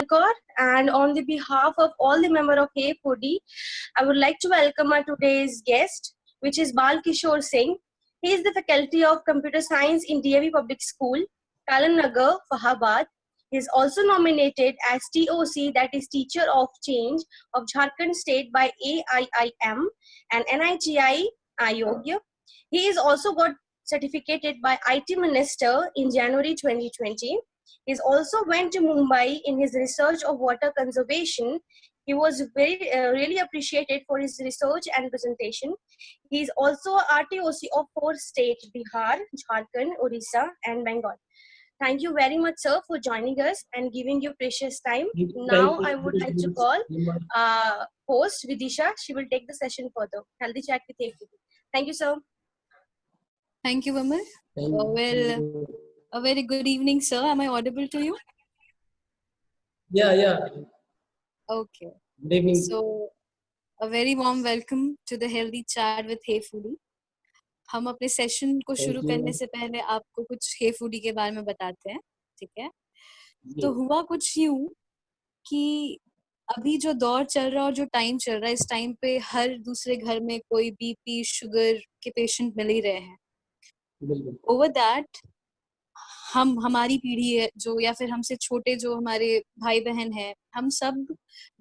Kaur, and on the behalf of all the members of Hey Foodie, I would like to welcome our today's guest, which is Bal Kishore Singh. He is the Faculty of Computer Science in DAV Public School, Kalan Nagar, Fahabad. He is also nominated as TOC, that is Teacher of Change of Jharkhand State by AIIM and NITI Ayog. He is also got certificated by IT Minister in January 2020. He also went to Mumbai in his research of water conservation. He was really appreciated for his research and presentation. He is also RTOC of 4 states: Bihar, Jharkhand, Odisha, and Bengal. Thank you very much, sir, for joining us and giving your precious time. Now, I would like to call host Vidisha. She will take the session further. Healthy chat with Hey Foodie. Thank you, sir. Thank you, Vimal. Well, a very good evening, sir. Am I audible to you? Yeah. Okay. Good evening. So, a very warm welcome to the Healthy Chat with Hey Foodie. हम अपने session को शुरू करने से पहले आपको कुछ हे foodie के बारे में बताते हैं, ठीक है? तो हुआ कुछ यूं कि अभी जो दौर चल रहा है और जो टाइम चल रहा है, इस टाइम पे हर दूसरे घर में कोई बीपी, शुगर के पेशेंट मिल ही रहे हैं. ओवर दैट हमारी पीढ़ी है जो, या फिर हमसे छोटे जो हमारे भाई बहन हैं, हम सब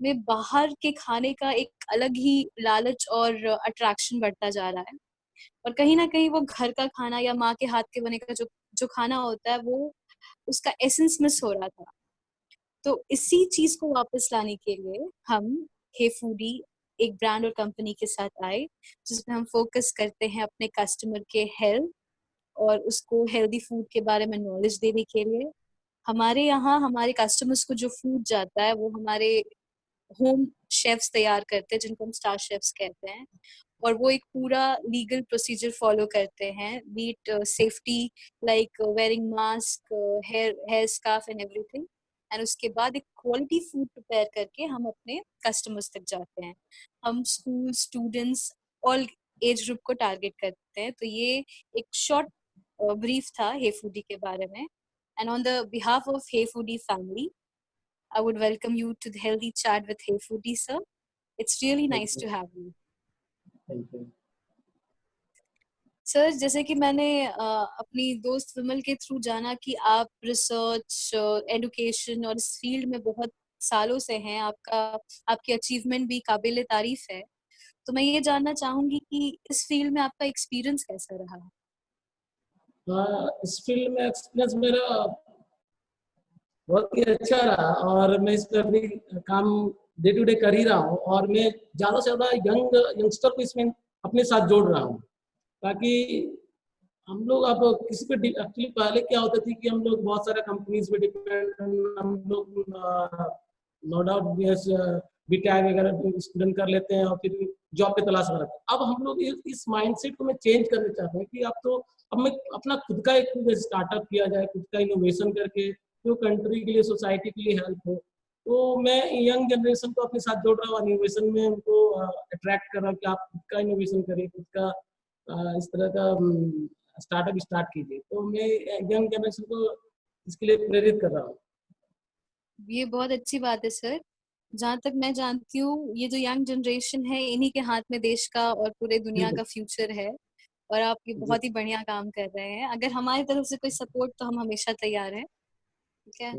में बाहर के खाने का एक अलग ही लालच और अट्रैक्शन बढ़ता जा रहा है. और कहीं ना कहीं वो घर का खाना या माँ के हाथ के बने का जो खाना होता है, वो उसका एसेंस मिस हो रहा था. तो इसी चीज को वापस लाने के लिए हम हे फूडी एक ब्रांड और कंपनी के साथ आए, जिसमें हम फोकस करते हैं अपने कस्टमर के हेल्थ और उसको हेल्दी फूड के बारे में नॉलेज देने के लिए. हमारे यहाँ हमारे कस्टमर्स को जो फूड जाता है वो हमारे होम शेफ्स तैयार करते हैं, जिनको हम स्टार शेफ्स कहते हैं, और वो एक पूरा लीगल प्रोसीजर फॉलो करते हैं, beat safety like wearing mask, hair scarf and everything. And उसके बाद एक क्वालिटी फूड प्रिपेयर करके हम अपने कस्टमर्स तक जाते हैं. हम school students all age group को टारगेट करते हैं. तो ये एक शॉर्ट ब्रीफ था हे फूडी के बारे में. And on the behalf of Hey Foodie family, I would welcome you to the Healthy Chat with Hey Foodie, sir. It's really nice to have you. Thank you. Sir, जैसे कि मैंने अपनी दोस्त विमल के थ्रू जाना कि आप रिसर्च, एडुकेशन और इस फील्ड में बहुत सालों से हैं, आपकी अचीवमेंट भी काबिल तारीफ है. तो मैं ये जानना चाहूंगी कि इस फील्ड में आपका एक्सपीरियंस कैसा रहा? इस फील्ड में एक्सपीरियंस मेरा बहुत ही अच्छा रहा और मैं इस पर भी काम डे टू डे कर ही रहा हूँ. और मैं ज़्यादा से ज़्यादा यंगस्टर को इसमें अपने साथ जोड़ रहा हूँ, ताकि हम लोग अब किसी पे एक्चुअली पहले क्या होता थी कि हम लोग बहुत सारे कंपनीज पे डिपेंड, हम लोग नो डाउट बीटेक वगैरह स्टूडेंट कर लेते हैं और फिर जॉब पे तलाश में रहते हैं. अब हम लोग इस माइंडसेट को मैं चेंज करना चाहता हूँ कि अब मैं अपना खुद का एक स्टार्टअप किया जाए, खुद का इनोवेशन करके जो कंट्री के लिए, सोसाइटी के लिए हेल्प हो. तो मैं यंग जनरेशन को अपने साथ जोड़ रहा हूँ, इनोवेशन में उनको अट्रैक्ट कर रहा हूँ कि आप खुद का इनोवेशन करिए, खुद का इस तरह का स्टार्टअप स्टार्ट कीजिए. तो मैं यंग जनरेशन को इसके लिए प्रेरित कर रहा हूँ. ये बहुत अच्छी बात है सर. जहाँ तक मैं जानती हूँ, ये जो यंग जनरेशन है, इन्हीं के हाथ में देश का और पूरे दुनिया का फ्यूचर है, और आप ये बहुत ही बढ़िया काम कर रहे हैं. अगर हमारी तरफ से कोई सपोर्ट तो हम हमेशा तैयार हैं. ठीक है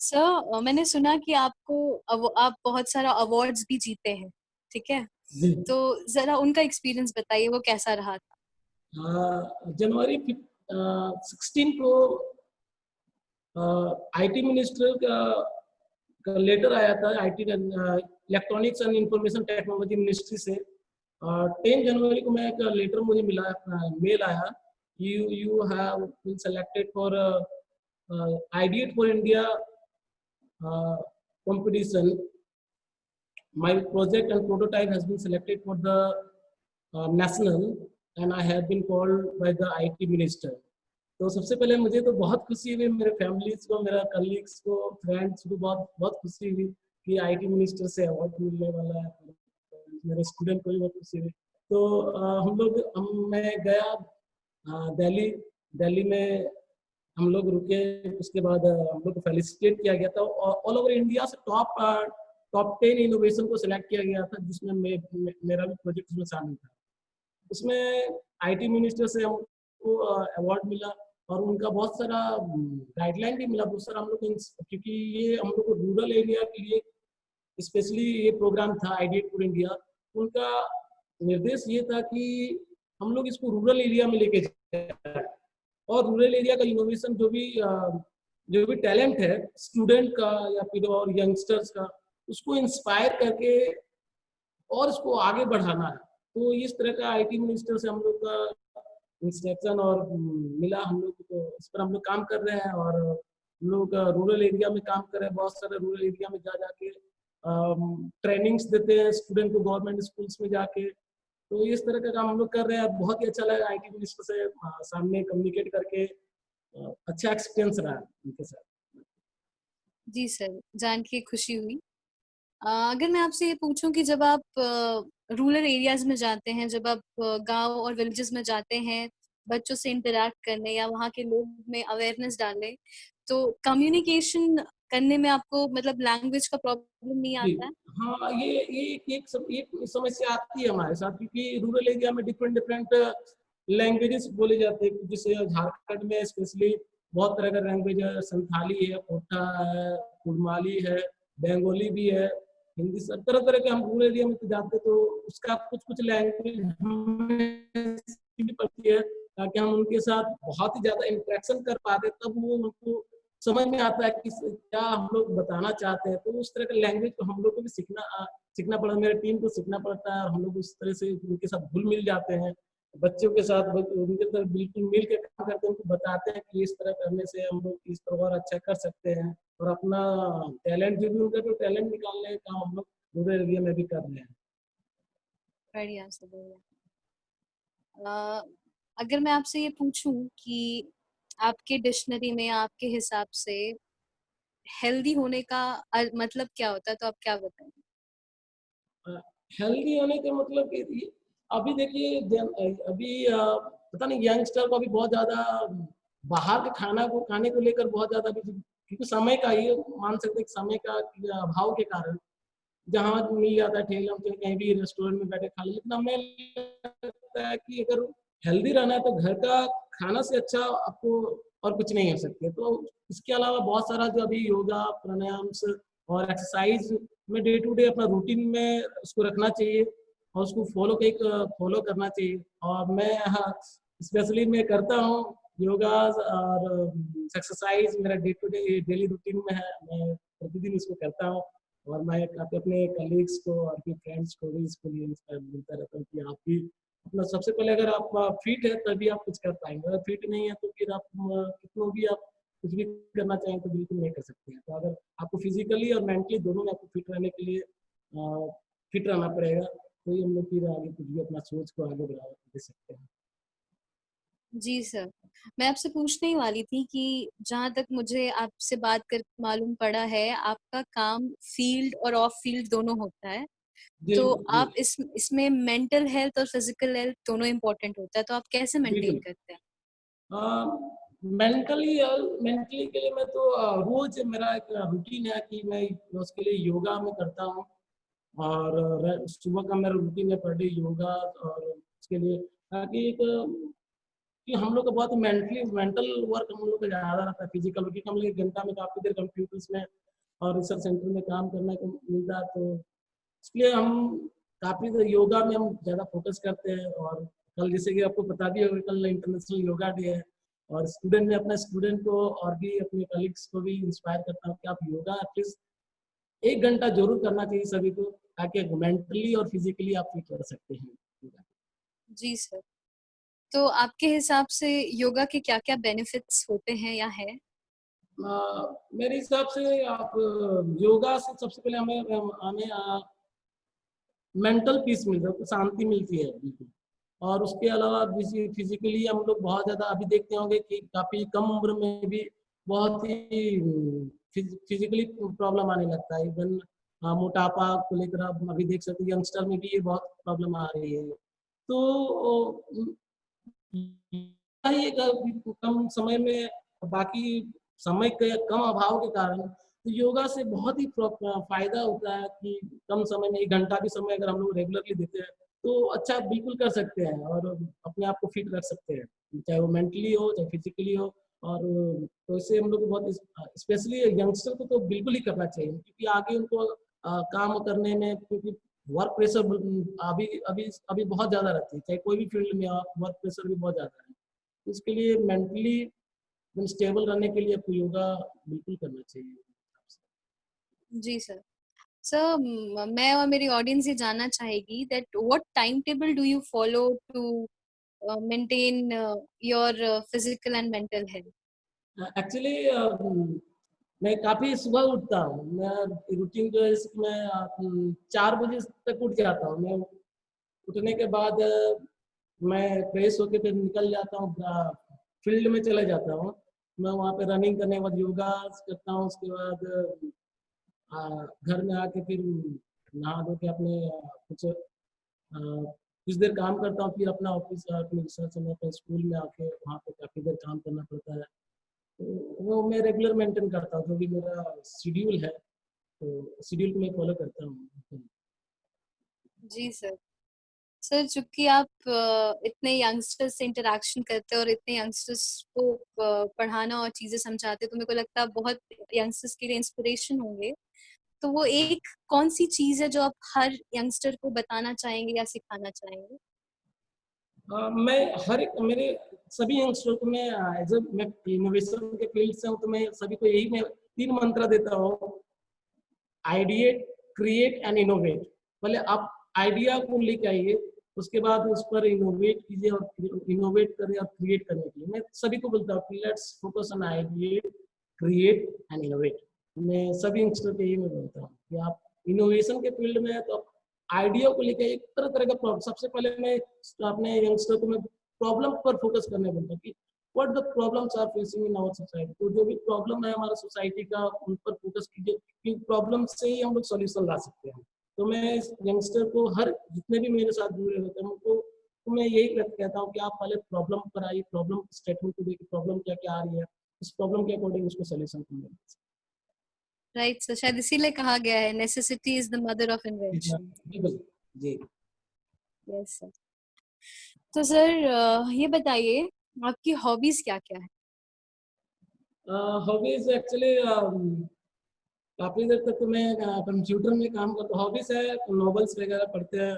सर. मैंने सुना कि आप बहुत सारा अवार्ड्स भी जीते हैं, ठीक है? तो जरा उनका एक्सपीरियंस बताइए, वो कैसा रहा था? जनवरी 16 को आईटी मिनिस्टर का लेटर आया था, IT electronics and information technology ministry से. 10 जनवरी को मैं एक लेटर मुझे मिला, मेल आया, you have been selected for Ideate for India competition. My project and prototype has been selected for the national, and I have been called by the IT minister. तो सबसे पहले मुझे तो बहुत खुशी हुई, मेरे फैमिलीज को, मेरा कलीग्स को, फ्रेंड्स को बहुत खुशी हुई कि आईटी मिनिस्टर से अवार्ड मिलने वाला है. मेरे स्टूडेंट को भी बहुत खुशी हुई. तो मैं गया दिल्ली में हम लोग रुके, उसके बाद हम लोग को फेलिसिटेट किया गया था। ऑल ओवर इंडिया से टॉप 10 इनोवेशन को सिलेक्ट किया गया था, जिसमें मेरा भी प्रोजेक्ट उसमें शामिल था। उसमें आईटी मिनिस्टर से हमको अवार्ड मिला और उनका बहुत सारा गाइडलाइन भी मिला, बहुत सारा हम लोग, क्योंकि ये हम लोग को रूरल एरिया के लिए स्पेशली ये प्रोग्राम था आइडिया फॉर इंडिया। उनका निर्देश ये था कि हम लोग इसको रूरल एरिया में लेके जाए और रूरल एरिया का इनोवेशन जो भी टैलेंट है स्टूडेंट का या फिर और यंगस्टर्स का, उसको इंस्पायर करके और इसको आगे बढ़ाना है। तो इस तरह का आईटी मिनिस्टर से हम लोग का इंस्ट्रक्शन और मिला, हम लोग को इस पर हम लोग काम कर रहे हैं और हम लोग रूरल एरिया में काम कर रहे हैं। बहुत सारे रूरल एरिया में जा जाके ट्रेनिंग्स देते हैं स्टूडेंट को गवर्नमेंट स्कूल्स में जाके। तो इस तरह का काम हम लोग कर रहे हैं। बहुत ही अच्छा लगा आईटी मिनिस्टर से सामने कम्युनिकेट करके, अच्छा एक्सपीरियंस रहा उनके साथ। जी सर, जान के खुशी हुई। अगर मैं आपसे ये पूछूं कि जब आप रूरल एरियाज में जाते हैं, जब आप गांव और विलेजेस में जाते हैं बच्चों से इंटरेक्ट करने या वहाँ के लोग में अवेयरनेस डालने, तो कम्युनिकेशन करने में आपको मतलब लैंग्वेज का प्रॉब्लम नहीं आता है? हाँ, ये एक समस्या आती है हमारे साथ, क्योंकि रूरल एरिया में डिफरेंट लैंग्वेजेस बोले जाते हैं। जैसे झारखंड में स्पेशली बहुत तरह का लैंग्वेज है, संथाली है, कोटा है, कुड़माली है, बंगाली भी है, हिंदी, सब तरह तरह के। हम रूरल एरिया में जाते तो उसका कुछ लैंग्वेज हमें सीखनी पड़ती है ताकि हम उनके साथ बहुत ही ज्यादा इंटरेक्शन कर पाते, तब वो उनको समझ में आता है कि क्या हम लोग बताना चाहते हैं। तो उस तरह का लैंग्वेज को हम लोग को भी सीखना पड़ा, मेरे टीम को सीखना पड़ता है और हम लोग उस तरह से उनके साथ घुल मिल जाते हैं। बच्चों के साथ उनके साथ बिल्कुल मिल के काम करते हैं, उनको बताते हैं कि इस तरह करने से हम लोग इस तरह और अच्छा कर सकते हैं और अपना टैलेंट जो भी उनका तो टैलेंट निकालने का काम हम लोग रूरल एरिया में भी कर रहे हैं। बढ़िया से बढ़िया। अगर मैं आपसे ये पूछूं कि आपके डिक्शनरी में आपके हिसाब से हेल्दी होने का मतलब क्या होता है, तो आप क्या बताएंगे? हेल्दी होने का मतलब कि अभी देखिए अभी पता नहीं यंगस्टर को अभी बहुत ज्यादा बाहर के खाने को लेकर बहुत ज्यादा, क्योंकि समय का ये मान सकते हैं, समय का अभाव के कारण जहाँ मिल जाता है ठेला पे कहीं भी रेस्टोरेंट में बैठे खा ले। लेकिन हमें लगता है कि अगर हेल्दी रहना है तो घर का खाना से अच्छा आपको और कुछ नहीं हो सकते। तो इसके अलावा बहुत सारा जो अभी योगा प्राणायाम और एक्सरसाइज में डे टू डे अपना रूटीन में उसको रखना चाहिए और उसको फॉलो करना चाहिए। और मैं स्पेशली मैं करता हूँ योगा और एक्सरसाइज, मेरा day to day daily routine में है, मैं प्रतिदिन इसको करता हूँ। और मैं काफी अपने कलीग्स को और अपने फ्रेंड्स को भी इसके लिए इंस्पायर मिलता रहता हूँ कि आप भी अपना, सबसे पहले अगर आप फिट है तभी आप कुछ कर पाएंगे, अगर फिट नहीं है तो फिर आप कितना भी आप कुछ भी करना चाहें तो बिल्कुल नहीं कर सकते हैं। तो अगर आपको फिजिकली और मेंटली दोनों में आपको फिट रहने के लिए फिट रहना पड़ेगा, तो ये हम लोग फिर आगे कुछ भी अपना सोच को आगे बढ़ा दे सकते हैं। जी सर, मैं आपसे पूछने ही वाली थी कि जहाँ तक मुझे आपसे बात कर मालूम पड़ा है, आपका काम फील्ड और ऑफ फील्ड दोनों होता है। जी तो जी आप इसमें मेंटल हेल्थ और फिजिकल हेल्थ दोनों इम्पोर्टेंट होता है, तो आप कैसे मेंटेन बिल्कुल। करते हैं? मेंटली के लिए मैं तो रोज मेरा एक रूटीन है कि मैं उसके लिए योगा में करता हूँ और सुबह का मेरा रूटीन है पर डे योगा। और उसके लिए ताकि एक कि हम लोग का बहुत मेंटल वर्क हम लोग का ज़्यादा रहता है, फिजिकल वर्क हम लोग 1 घंटा में काफ़ी देर कंप्यूटर्स में और रिसर्च सेंटर में काम करने को मिलता है। तो इसलिए हम काफ़ी देर योगा में हम ज़्यादा फोकस करते हैं। और कल जैसे कि आपको पता भी होगा कल इंटरनेशनल योगा डे है और मैं अपने स्टूडेंट को और भी अपने कलीग्स को भी इंस्पायर करता हूँ कि आप योगा एटलीस्ट 1 घंटा जरूर करना चाहिए सभी को, ताकि मेंटली और फिजिकली आप फिट रह सकते हैं। जी सर, तो आपके हिसाब से योगा के क्या-क्या बेनिफिट्स होते हैं या है? मेरे हिसाब से आप योगा से सबसे पहले हमें मेंटल पीस मिलता है, शांति मिलती है बिल्कुल। और उसके अलावा फिजिकली हम लोग बहुत ज़्यादा अभी देखते होंगे कि काफ़ी कम उम्र में भी बहुत ही फिजिकली प्रॉब्लम आने लगता है। इवन मोटापा को लेकर आप अभी देख सकते हैं यंगस्टर में भी ये बहुत प्रॉब्लम आ रही है। तो ये कम समय में बाकी समय के कम अभाव के कारण तो योगा से बहुत ही फायदा होता है कि कम समय में 1 घंटा भी समय अगर हम लोग रेगुलरली देते हैं तो अच्छा बिल्कुल कर सकते हैं और अपने आप को फिट रख सकते हैं, चाहे वो मेंटली हो चाहे फिजिकली हो। और तो इससे हम लोग को बहुत स्पेशली यंगस्टर को तो बिल्कुल ही करना चाहिए क्योंकि आगे उनको काम करने में, क्योंकि वर्क प्रेशर अभी अभी अभी बहुत ज्यादा रहती है, चाहे कोई भी फील्ड में आप, वर्क प्रेशर भी बहुत ज्यादा है। तो इसके लिए मेंटली एकदम स्टेबल रहने के लिए आपको योगा बिल्कुल करना चाहिए। जी सर। सर मैं और मेरी ऑडियंस ये जानना चाहेगी that what time table do you follow to maintain your physical and mental health? Actually मैं काफी सुबह उठता हूँ। मैं रूटीन जो है मैं 4 बजे तक उठ जाता हूँ। मैं उठने के बाद मैं फ्रेश होके फिर निकल जाता हूँ, फील्ड में चले जाता हूँ। मैं वहाँ पे रनिंग करने के बाद योगा करता हूँ। उसके बाद घर में आके फिर नहा धो के अपने कुछ देर काम करता हूँ, फिर अपना ऑफिस अपने रिसर्च में अपने स्कूल में आके वहाँ पे काफ़ी देर काम करना पड़ता है। तो वो मैं रेगुलर मेंटेन करता हूँ, जो भी मेरा शेड्यूल है तो शेड्यूल को मैं फॉलो करता हूँ। जी सर। सर चूंकि आप इतने यंगस्टर्स से इंटरेक्शन करते हैं और इतने यंगस्टर्स को पढ़ाना और चीजें समझाते हैं तो मेरे को लगता है बहुत यंगस्टर्स के लिए इंस्पिरेशन होंगे। तो वो एक कौन सी चीज है जो आप हर यंगस्टर को बताना चाहेंगे या सिखाना चाहेंगे? मैं हर एक मेरे सभी यंगस्टर को मैं एज मैं इनोवेशन के फील्ड से हूँ तो मैं सभी को यही मैं 3 मंत्र देता हूँ। Ideate, create and innovate. पहले आप आइडिया को लेके आइए, उसके बाद उस पर इनोवेट कीजिए और इनोवेट करें और क्रिएट करने के लिए मैं सभी को बोलता हूँ let's focus on ideate, create and innovate. मैं सभी यंगस्टर को यही मैं बोलता हूँ कि आप इनोवेशन के फील्ड में है तो आप आइडिया को लेकर एक तरह तरह का प्रॉब्लम, सबसे पहले मैं अपने यंगस्टर को मैं प्रॉब्लम पर फोकस करने बोलता हूँ कि what the problems are facing in our society. तो जो भी प्रॉब्लम है हमारा सोसाइटी का उन पर फोकस कीजिए कि प्रॉब्लम से ही हम लोग सॉल्यूशन ला सकते हैं। तो मैं यंगस्टर को हर जितने भी मेरे साथ जुड़े होते हैं उनको तो मैं यही कहता हूँ कि आप पहले प्रॉब्लम पर आइए, प्रॉब्लम स्टेटमेंट को देखिए, प्रॉब्लम क्या क्या आ रही है, उस प्रॉब्लम के अकॉर्डिंग उसको सॉल्यूशन ढूंढें। राइट सर, शायद इसीलिए कहा गया है necessity is the mother of invention. बिल्कुल जी। Yes sir. तो सर ये बताइए आपकी हॉबीज क्या क्या है? हॉबीज एक्चुअली काफी देर तक तो मैं कंप्यूटर में काम करता हूँ। हॉबीज है नॉवेल्स वगैरह पढ़ते हैं,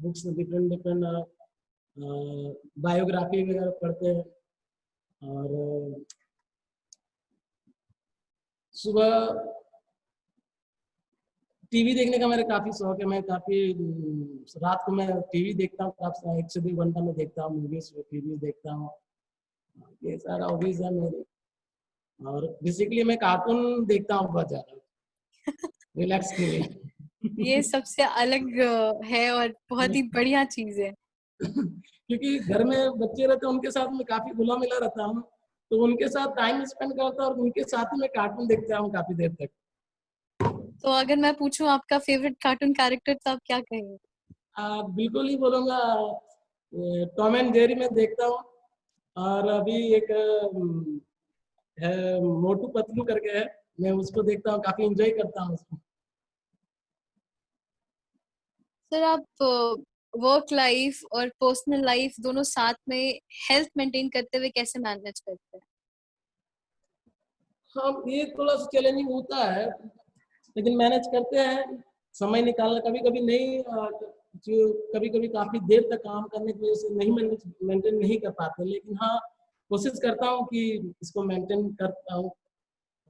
बुक्स डिफरेंट डिफरेंट बायोग्राफी वगैरह पढ़ते हैं। और सुबह टीवी देखने का मेरा काफी शौक है। मैं काफी रात को मैं टीवी देखता हूँ, काफी 1 से 2 घंटा में देखता हूँ, मूवीज टीवी देखता हूँ। ये सारा हॉबीज है मेरे। और बेसिकली मैं कार्टून देखता हूँ बहुत ज्यादा रिलैक्स के ये लिए। सबसे अलग है और बहुत ही बढ़िया चीज है। क्योंकि घर में बच्चे रहते हैं उनके साथ में काफी घुला मिला रहता हूँ, तो उनके साथ टाइम स्पेंड करता हूँ और उनके साथ ही मैं कार्टून देखता हूँ काफी देर तक। तो अगर मैं पूछूं आपका फेवरेट कार्टून कैरेक्टर तो आप क्या कहेंगे? बिल्कुल ही बोलूंगा टॉम एंड जेरी में देखता हूँ। और अभी एक है मोटू पतलू करके है, मैं उसको देखता हूँ, काफी एंजॉय करता हूँ उसको। सर आप वर्क लाइफ और पर्सनल लाइफ दोनों साथ में हेल्थ मेंटेन करते हुए कैसे मैनेज करते हैं? हाँ ये थोड़ा सा चैलेंजिंग होता है लेकिन मैनेज करते हैं, समय निकालना। कभी कभी नहीं जो कभी कभी काफी देर तक काम करने की वजह से नहीं मेंटेन नहीं कर पाते, लेकिन हाँ कोशिश करता हूँ कि इसको मेंटेन करता हूँ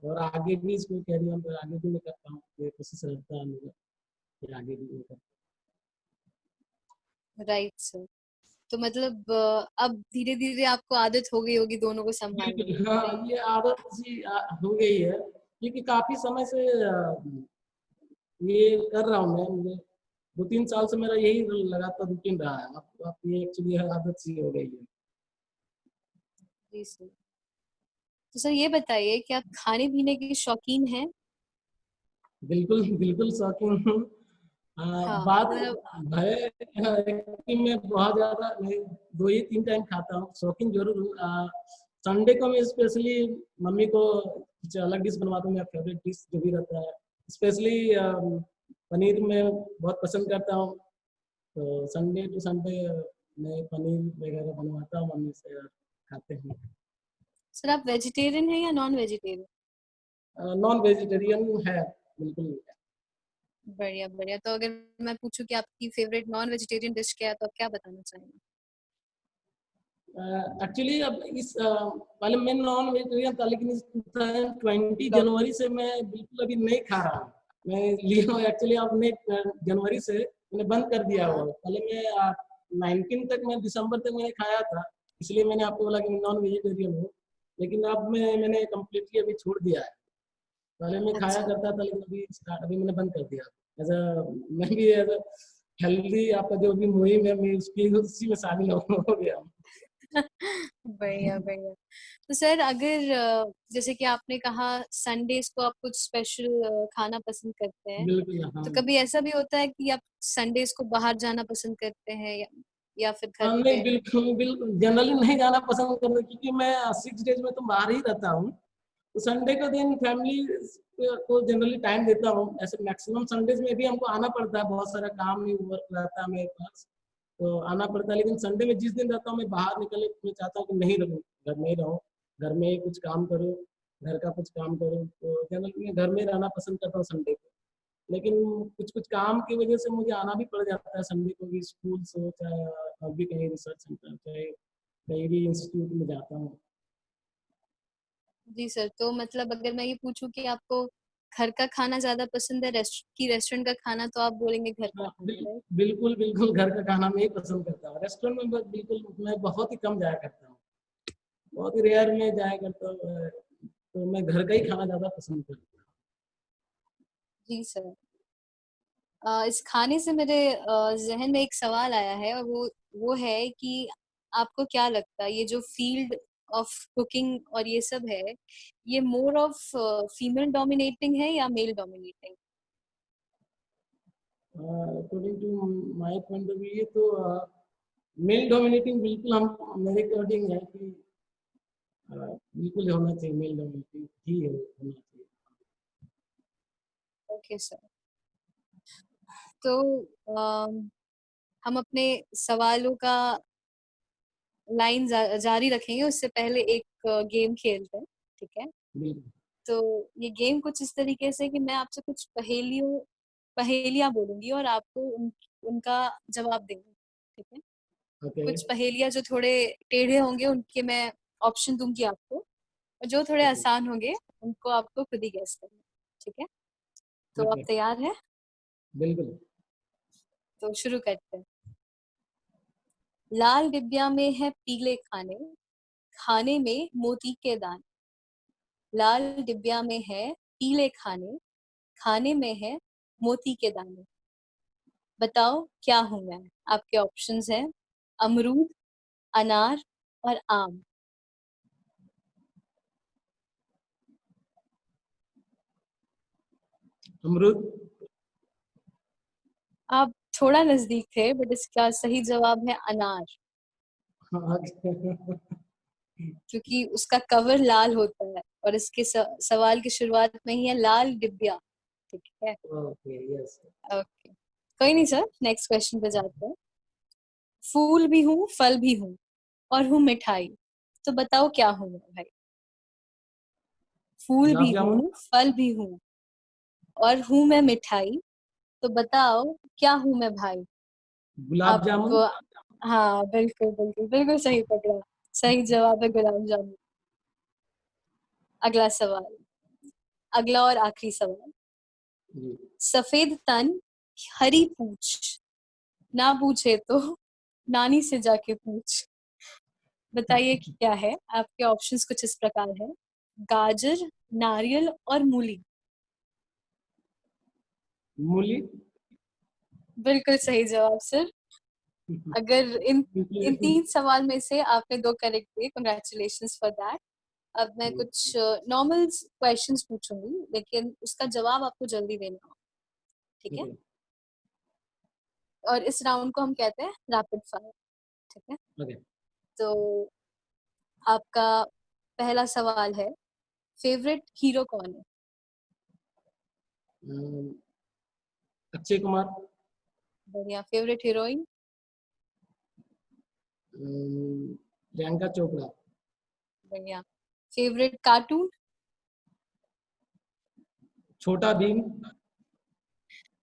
और आगे भी इसको कैरी ऑन आगे भी मैं करता हूँ। ये कोशिश रहता है मेरा कि आगे भी मैं करता राइट सर। तो मतलब अब धीरे धीरे आपको आदत हो गई होगी दोनों को हूँ। संभालने की, बिल्कुल हाँ, राइट? ये आदत सी हो गई है क्योंकि काफी समय से ये कर रहा हूँ मैं। मुझे 2-3 साल से मेरा यही लगातार रूटीन रहा है। अब ये एक्चुअली आदत सी हो गई है। जी सर। तो सर ये बताइए कि आप खाने पीने के शौकीन हैं? बिल्कुल बिल्कुल शौकीन हूँ। हाँ बात मतलब है कि मैं बहुत ज्यादा नहीं, 2 ही 3 टाइम खाता हूँ, शौकीन जरूर हूँ। संडे को मैं स्पेशली मम्मी को कुछ अलग डिश बनवाता हूँ, मेरा फेवरेट डिश जो भी रहता है। स्पेशली पनीर मैं बहुत पसंद करता हूँ, तो संडे टू संडे मैं पनीर वगैरह बनवाता हूँ, मम्मी से खाते हैं। सर आप वेजिटेरियन है या नॉन वेजिटेरियन? नॉन वेजिटेरियन है, बिल्कुल। बढ़िया बढ़िया। तो अगर मैं पूछूं कि आपकी फेवरेट नॉन वेजिटेरियन डिश क्या है तो आप क्या बताना चाहेंगे? एक्चुअली अब पहले मैं नॉन वेजिटेरियन था, लेकिन इस 20 जनवरी से मैं बिल्कुल अभी नहीं खा रहा हूँ। मैं लियो एक्चुअली अपने जनवरी से मैंने बंद कर दिया हुआ। पहले मैं 19 तक, मैं दिसंबर तक मैंने खाया था, इसलिए मैंने आपको बोला कि मैं नॉन वेजिटेरियन हूँ। लेकिन अब मैंने कम्प्लीटली अभी छोड़ दिया है। पहले मैं खाया करता था, लेकिन अभी मैंने बंद कर दिया। मैं भी एज हेल्दी आपका जो भी मुहिम है, मैं उसी में शामिल हो गया। बढ़िया बढ़िया। तो सर अगर जैसे कि आपने कहा संडेज को आप कुछ स्पेशल खाना पसंद करते हैं, बिल्कुल, हाँ। तो कभी ऐसा भी होता है कि आप संडेज को बाहर जाना पसंद करते हैं या फिर घर नहीं, पे? बिल्कुल बिल्कुल जनरली नहीं जाना पसंद करता, क्योंकि मैं 6 डेज में तो बाहर ही रहता हूँ। तो संडे का दिन फैमिली को जनरली टाइम देता हूँ। ऐसे मैक्सिमम संडेज में भी हमको आना पड़ता है, बहुत सारा काम ही वर्क रहता है मेरे पास, तो आना पड़ता है। लेकिन संडे में जिस दिन रहता हूँ, मैं बाहर निकले, मैं चाहता हूँ कि नहीं रहूँ, घर में ही रहूँ, घर में ही कुछ काम करूँ, घर का कुछ काम करूँ। तो जनरली मैं घर में रहना पसंद करता हूँ संडे को। लेकिन कुछ कुछ काम की वजह से मुझे आना भी पड़ जाता है संडे को भी, स्कूल से हो, चाहे अभी कहीं रिसर्च सेंटर, चाहे कहीं भी इंस्टीट्यूट में जाता हूँ। जी सर, तो मतलब अगर मैं ये पूछूं कि आपको घर का खाना ज्यादा पसंद है रेस्टोरेंट का खाना, तो आप बोलेंगे घर का खाना, राइट? बिल्कुल बिल्कुल घर का खाना मैं ही पसंद करता हूँ। रेस्टोरेंट में बिल्कुल मैं बहुत ही कम जाया करता हूँ, बहुत ही रेयर में जाया करता हूँ। तो मैं घर का ही खाना ज्यादा पसंद करता हूँ। जी सर। इस खाने से मेरे जहन में एक सवाल आया है, और वो है कि आपको क्या लगता है ये जो फील्ड ऑफ कुकिंग और ये सब है, ये मोर ऑफ फीमेल डोमिनेटिंग है या male dominating? According to my point of view, तो मेल डोमिनेटिंग बिल्कुल, हम मेरे अकॉर्डिंग है कि बिल्कुल होना चाहिए, मेल डोमिनेटिंग ही होना चाहिए। Okay sir. तो हम अपने सवालों का लाइन जारी रखेंगे, उससे पहले एक गेम खेलते हैं, ठीक है? बिल्कुल। तो ये गेम कुछ इस तरीके से कि मैं आपसे कुछ पहेलियां बोलूंगी और आपको उनका जवाब देंगे, ठीक है? ओके। कुछ पहेलियां जो थोड़े टेढ़े होंगे उनके मैं ऑप्शन दूंगी आपको, और जो थोड़े ओके। आसान होंगे उनको आपको खुद ही गैस करना है, ठीक है? तो आप ओके। तैयार हैं? बिल्कुल। तो शुरू करते हैं। लाल डिबिया में है पीले खाने, खाने में मोती के दाने। लाल डिबिया में है पीले खाने, खाने में है मोती के दाने। बताओ क्या हूं मैं? आपके ऑप्शंस हैं अमरूद, अनार और आम। अमरूद। आप थोड़ा नजदीक थे, बट इसका सही जवाब है अनार, हाँ। क्योंकि उसका कवर लाल होता है और इसके सवाल की शुरुआत में ही है लाल डिबिया, ठीक है? Okay, yes. ओके, कोई नहीं सर, नेक्स्ट क्वेश्चन पे जाते हैं। फूल भी हूँ, फल भी हूँ, और हूँ मिठाई, तो बताओ क्या हूँ मैं भाई? फूल भी गुलाब जामुन। हूँ, फल भी हूँ, और हूँ मैं मिठाई, तो बताओ क्या हूँ मैं भाई? गुलाब आप जामुन। हाँ, बिल्कुल बिल्कुल बिल्कुल सही पकड़ा। सही जवाब है गुलाब जामुन। अगला सवाल, अगला और आखिरी सवाल। जी। सफेद तन, हरी पूछ, ना पूछे तो नानी से जाके पूछ। बताइए क्या है? आपके ऑप्शंस कुछ इस प्रकार है: गाजर, नारियल और मूली। मूली। बिल्कुल सही जवाब सर। अगर इन इन बिल्कुल। 3 सवाल में से आपने 2 करेक्ट दिए, कंग्रेचुलेशंस फॉर दैट। अब मैं कुछ नॉर्मल क्वेश्चंस पूछूंगी, लेकिन उसका जवाब आपको जल्दी देना होगा, ठीक है? ओके। और इस राउंड को हम कहते हैं रैपिड फायर, ठीक है? ओके। तो आपका पहला सवाल है, फेवरेट हीरो कौन है? अक्षय कुमार। बढ़िया। Favourite heroine? प्रियंका चोपड़ा। बढ़िया। Favourite cartoon? छोटा भीम।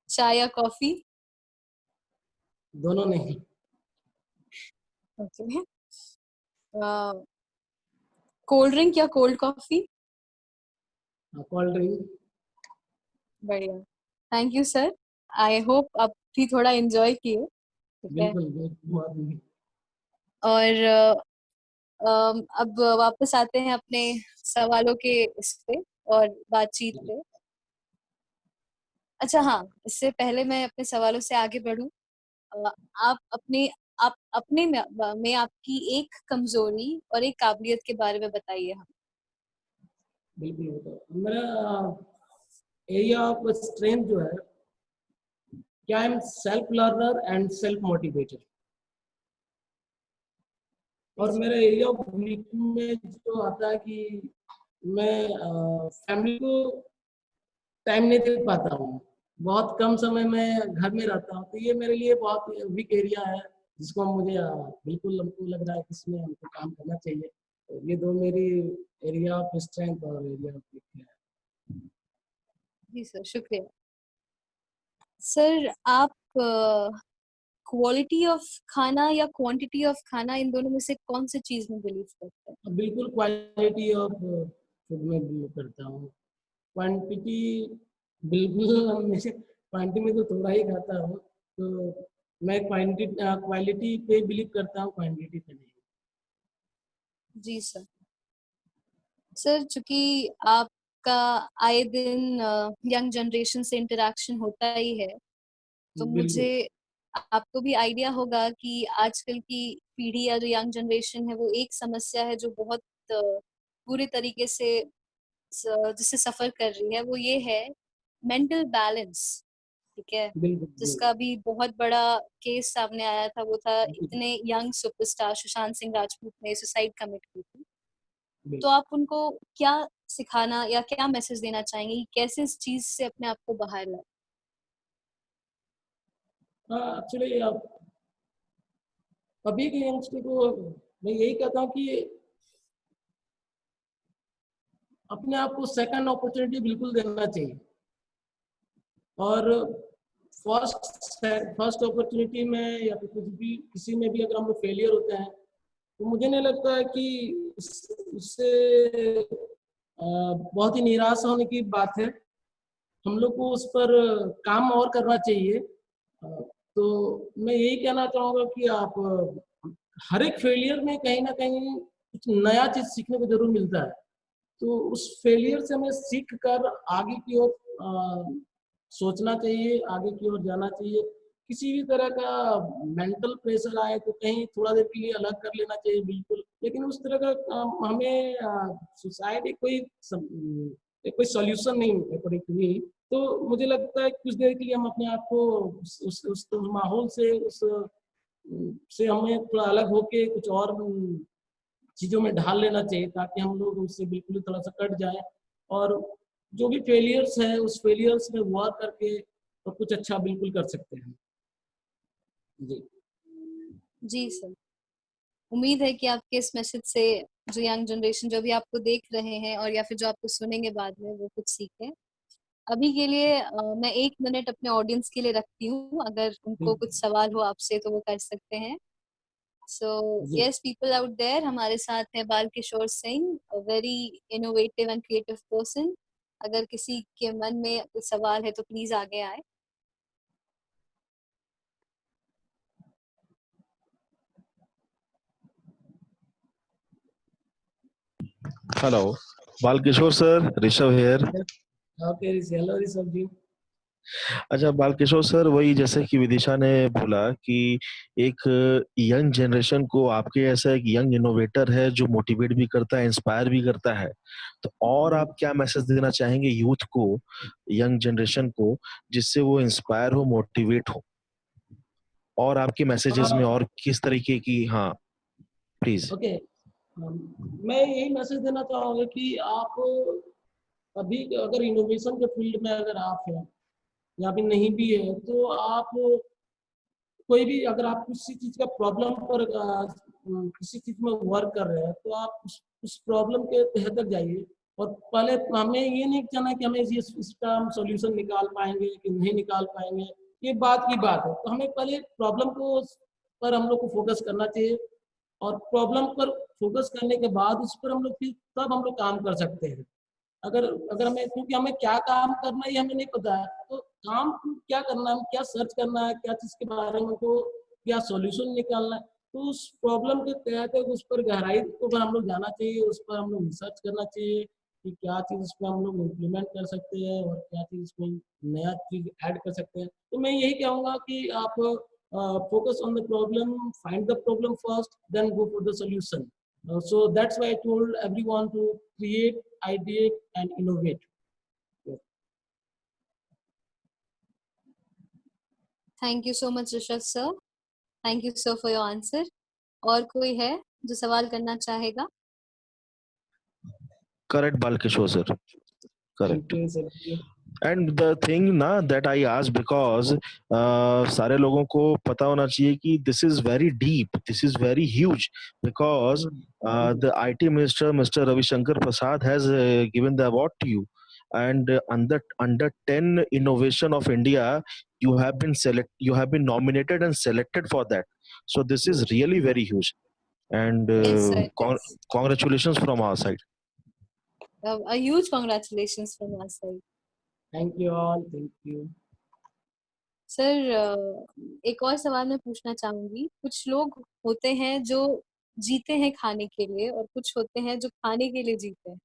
चाय या कॉफी? दोनों नहीं। ओके। कोल्ड ड्रिंक या कोल्ड कॉफी? Cold drink. बढ़िया। Thank you sir. I hope आप भी थोड़ा एंजॉय किए। ठीक है। बिल्कुल बहुत। और अब वापस आते हैं अपने सवालों के इस पे और बातचीत पे। अच्छा हाँ, इससे पहले मैं अपने सवालों से आगे बढ़ूं, अ, आप अपने में आपकी एक कमजोरी और एक काबिलियत के बारे में बताइए हम। बिल्कुल होता मेरा एरिया ऑफ स्ट्रेंथ जो है, क्या I am self learner and self motivated. और मेरा एरिया ऑफ वीक में जो आता है कि मैं फैमिली को टाइम नहीं दे पाता हूँ, बहुत कम समय में घर में रहता हूँ, तो ये मेरे लिए बहुत वीक एरिया है, जिसको मुझे बिल्कुल हमको लग रहा है कि इसमें हमको काम करना चाहिए। तो ये दो मेरी एरिया ऑफ स्ट्रेंथ और एरिया ऑफ वीक है। जी सर, शुक्रिया। सर, आप क्वालिटी ऑफ खाना या क्वांटिटी ऑफ खाना, इन दोनों में से कौन सी चीज में बिलीव करते हैं? बिल्कुल क्वालिटी ऑफ फूड में बिलीव करता हूँ। क्वांटिटी बिल्कुल हमेशा क्वांटिटी में तो थोड़ा ही खाता हूँ, तो मैं क्वालिटी पे बिलीव करता हूँ, क्वांटिटी पे नहीं। जी सर। सर, चूंकि आपका आए दिन यंग जनरेशन से इंटरेक्शन होता ही है, तो बिल्कुल मुझे आपको भी आइडिया होगा कि आजकल की पीढ़ी या जो यंग जनरेशन है वो एक समस्या है जो बहुत पूरे तरीके से जिससे सफर कर रही है, वो ये है मेंटल बैलेंस। ठीक है। बिल्कुल जिसका भी बहुत बड़ा केस सामने आया था, वो था बिल्कुल इतने यंग सुपरस्टार सुशांत सिंह राजपूत ने सुसाइड कमिट की थी। तो बिल्कुल। आप उनको क्या सिखाना या क्या मैसेज देना चाहेंगे कि कैसे इस चीज से अपने आप को बाहर लाए? हाँ, एक्चुअली अभी के यंगस्टर को मैं यही कहता हूँ कि अपने आप को सेकंड अपॉर्चुनिटी बिल्कुल देना चाहिए। और फर्स्ट अपॉर्चुनिटी में या फिर कुछ भी किसी में भी अगर हम लोग फेलियर होते हैं, तो मुझे नहीं लगता है कि उससे बहुत ही निराश होने की बात है। हम लोग को उस पर काम और करना चाहिए। तो मैं यही कहना चाहूँगा कि आप हर एक फेलियर में कहीं ना कहीं कुछ नया चीज सीखने को जरूर मिलता है। तो उस फेलियर से हमें सीख कर आगे की ओर सोचना चाहिए, आगे की ओर जाना चाहिए। किसी भी तरह का मेंटल प्रेशर आए तो कहीं थोड़ा देर के लिए अलग कर लेना चाहिए, बिल्कुल। लेकिन उस तरह का हमें सुसाइड कोई सॉल्यूशन नहीं है अकॉर्डिंग टू मी। तो मुझे लगता है कुछ देर के लिए हम अपने आप को उस माहौल से हमें थोड़ा अलग होके कुछ और चीजों में ढाल लेना चाहिए, ताकि हम लोग उससे बिल्कुल ही थोड़ा सा कट जाए और जो भी फेलियर्स है उस फेलियर्स में वर्क करके तो कुछ अच्छा बिल्कुल कर सकते हैं। जी जी सर। उम्मीद है कि आपके इस मैसेज से जो यंग जनरेशन जो भी आपको देख रहे हैं और या फिर जो आपको सुनेंगे बाद में, वो कुछ सीखें। अभी के लिए मैं 1 मिनट अपने ऑडियंस के लिए रखती हूँ, अगर उनको कुछ बिल्कुल। सवाल हो आपसे तो वो कर सकते हैं। सो जी यस पीपल आउट देयर, हमारे साथ है Bal Kishore Singh, very innovative and creative person. अगर किसी के मन में कुछ सवाल है तो प्लीज आगे आए। Hello, Balkishore sir, Rishabh here. Okay hello Rishabh ji. अच्छा बालकिशोर सर, वही जैसे कि विदिशा ने बोला कि एक यंग जनरेशन को आपके ऐसा एक यंग इनोवेटर है जो मोटिवेट भी करता है, इंस्पायर भी करता है। तो और आप क्या मैसेज देना चाहेंगे यूथ को, यंग जनरेशन को, जिससे वो इंस्पायर हो, मोटिवेट हो? और आपके मैसेजेस में और किस तरीके की, हाँ प्लीज। ओके मैं यही मैसेज देना चाहूँगा कि आप अभी अगर इनोवेशन के फील्ड में अगर आप हैं या फिर नहीं भी है, तो आप कोई भी अगर आप किसी चीज का प्रॉब्लम पर किसी चीज में वर्क कर रहे हैं, तो आप उस प्रॉब्लम के तह तक जाइए। और पहले हमें ये नहीं कहना कि हमें इसका हम सॉल्यूशन निकाल पाएंगे कि नहीं निकाल पाएंगे, ये बात की बात है। तो हमें पहले प्रॉब्लम को पर हम लोग को फोकस करना चाहिए, और प्रॉब्लम पर फोकस करने के बाद उस पर हम लोग फिर तब हम लोग काम कर सकते हैं। अगर अगर हमें, क्योंकि हमें क्या काम करना है ये हमें नहीं पता है, तो काम क्या करना है, क्या सर्च करना है, क्या चीज के बारे में को क्या सॉल्यूशन निकालना है, तो उस प्रॉब्लम के तहत उस पर गहराई को हम लोग जाना चाहिए, उस पर हम लोग रिसर्च करना चाहिए कि क्या चीज उसमें हम लोग इम्प्लीमेंट कर सकते हैं और क्या चीज उसमें नया चीज ऐड कर सकते हैं। तो मैं यही कहूँगा कि आप focus on the problem, find the problem first, then go for the solution. So that's why I told everyone to create, ideate, and innovate. Yes. Thank you so much Rishabh sir, thank you sir for your answer. और कोई है जो सवाल करना चाहेगा? Correct, Balkishore sir. Correct. Thank you, sir. And the thing ना that I आज because सारे लोगों को पता होना चाहिए कि this is very deep, this is very huge, because the IT minister mister Ravishankar Prasad has given the award to you, and under 10 innovation of India, you have been nominated and selected for that. So this is really very huge, and Yes, sir, it is. congratulations from our side. A huge congratulations from our side. Thank you all. Thank you. Sir, एक और सवाल मैं पूछना चाहूंगी। कुछ लोग होते हैं जो जीते हैं खाने के लिए और कुछ होते हैं जो खाने के लिए जीते हैं,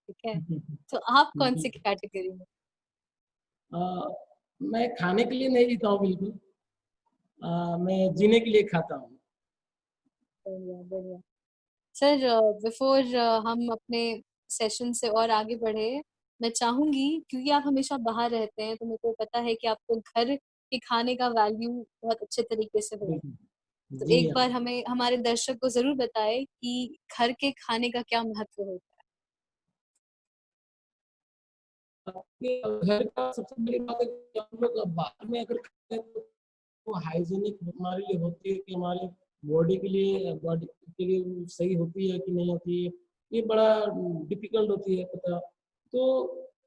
ठीक है? तो आप कौन सी कैटेगरी में? मैं खाने के लिए नहीं जीता हूँ बिल्कुल, मैं जीने के लिए खाता हूँ। बढ़िया बढ़िया। सर, बिफोर हम अपने सेशन से और आगे बढ़े, मैं चाहूंगी, क्योंकि आप हमेशा बाहर रहते हैं तो मेरे को पता है कि आपको घर के खाने का वैल्यू बहुत अच्छे तरीके से हुआ। तो जी एक हाँ, बार हमें हमारे दर्शक को जरूर बताएं कि घर के खाने का क्या महत्व होता आपके घर का सबसे बड़ी बात है कि हम लोग बाहर में अगर खाते हैं तो वो हाइजीनिक हमारे लिए होती है कि हमारे बॉडी के लिए सही होती है कि नहीं होती है, ये बड़ा डिफिकल्ट होती है पता। तो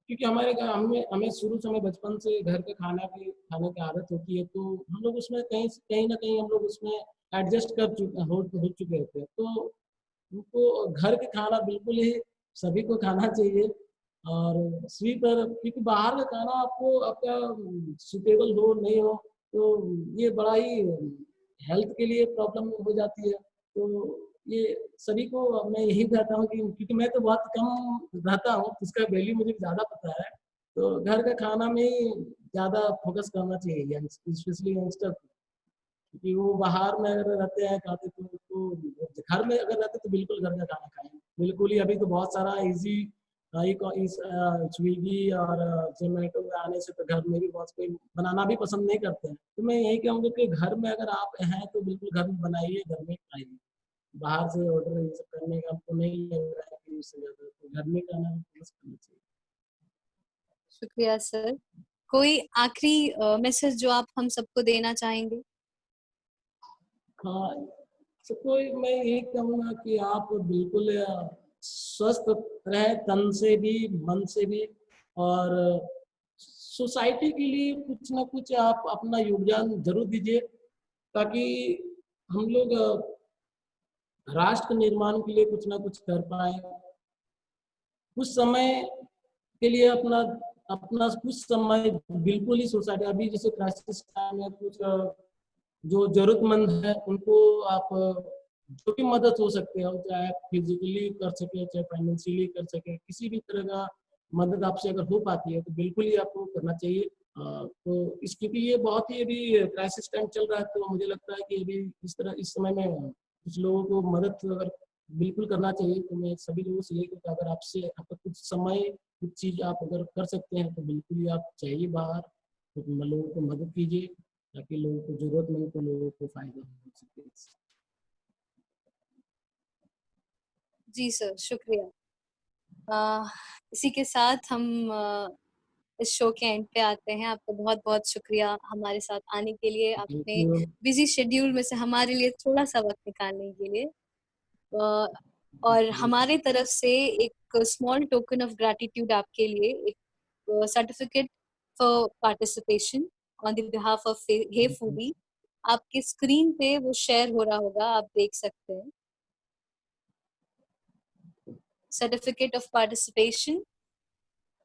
क्योंकि हमारे घर हमें हमें शुरू से हमें बचपन से घर का खाने की आदत होती है, तो हम लोग उसमें कहीं ना कहीं हम लोग उसमें एडजस्ट हो चुके होते हैं। तो उनको घर का खाना बिल्कुल ही सभी को खाना चाहिए। और उसी पर क्योंकि बाहर का खाना आपको आपका सुटेबल हो नहीं हो, तो ये बड़ा ही हेल्थ के लिए प्रॉब्लम हो जाती है। तो ये सभी को मैं यही कहता हूँ कि क्योंकि मैं तो बहुत कम रहता हूँ, उसका वैल्यू मुझे ज़्यादा पता है। तो घर का खाना में ही ज़्यादा फोकस करना चाहिए, स्पेशली यंगस्टर, क्योंकि वो बाहर में अगर रहते हैं खाते तो घर में अगर रहते तो बिल्कुल घर का खाना खाएं बिल्कुल ही। अभी तो बहुत सारा इजी इस स्विगी और जोमेटो के आने से तो घर में भी बहुत कोई बनाना भी पसंद नहीं करते हैं। तो मैं यही कहूँगा कि घर में अगर आप हैं तो बिल्कुल घर में बनाइए, घर में खाइए। बाहर से ऑर्डर ये सब करने का हमको नहीं लग रहा है कि उससे ज़्यादा तो घर में खाना प्लस करना चाहिए। है? शुक्रिया सर। कोई आखिरी मैसेज जो आप हम सबको देना चाहेंगे? हाँ, सबको मैं यही कहूँगा कि आप बिल्कुल स्वस्थ रहे, तन से भी मन से भी, और सोसाइटी के लिए कुछ ना कुछ आप अपना योगदान जरूर दीजिए, ताकि हम लोग राष्ट्र निर्माण के लिए कुछ ना कुछ कर पाए। कुछ समय के लिए अपना अपना कुछ समय बिल्कुल ही सोसाइटी, अभी जैसे क्राइसिस टाइम में कुछ जो जरूरतमंद है उनको आप जो भी मदद हो सकते हो, चाहे आप फिजिकली कर सके चाहे फाइनेंशियली कर सके, किसी भी तरह का मदद आपसे अगर हो पाती है तो बिल्कुल ही आपको करना चाहिए। तो इस क्योंकि ये बहुत ही अभी क्राइसिस टाइम चल रहा है, तो मुझे लगता है कि अभी इस तरह इस समय में कुछ लोगों को मदद अगर बिल्कुल करना चाहिए। तो मैं सभी लोगों से यही कहता, अगर आपसे आपका कुछ समय कुछ चीज़ आप अगर कर सकते हैं तो बिल्कुल ही आप चाहिए बाहर, तो लोगों को मदद कीजिए, ताकि लोगों को जरूरतमंद को लोगों को फायदा हो सके। जी सर, शुक्रिया। इसी के साथ हम इस शो के एंड पे आते हैं। आपका बहुत बहुत शुक्रिया हमारे साथ आने के लिए, थैंक अपने यू। बिजी शेड्यूल में से हमारे लिए थोड़ा सा वक्त निकालने के लिए। और हमारे तरफ से एक स्मॉल टोकन ऑफ ग्रैटिट्यूड आपके लिए, एक certificate for participation on the behalf of Hey Foodie, आपके स्क्रीन पे वो शेयर हो रहा होगा, आप देख सकते हैं। Certificate of participation.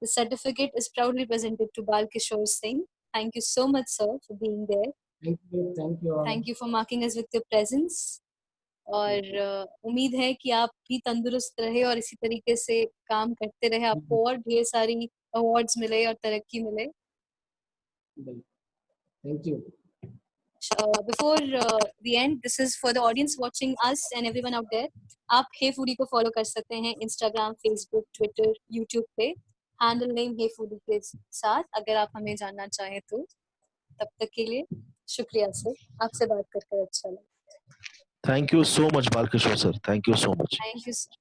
The certificate is proudly presented to Balkishore Singh. Thank you so much, sir, for being there. Thank you, thank you. Thank you for marking us with your presence. और उम्मीद है कि आप भी तंदुरुस्त रहे और इसी तरीके से काम करते रहे, आपको और ढेर सारी अवार्ड्स मिले और तरक्की मिले। Thank you. Before the end, this is for the audience watching us and everyone out there. आप हे फूडी को फॉलो कर सकते हैं इंस्टाग्राम, फेसबुक, ट्विटर, यूट्यूब पे, हैंडल नेम हे फूडी के साथ, अगर आप हमें जानना चाहें तो। तब तक के लिए शुक्रिया सर, आपसे बात कर अच्छा लगा। Thank you so much, Balkishore sir. Thank you so much. Thank you sir.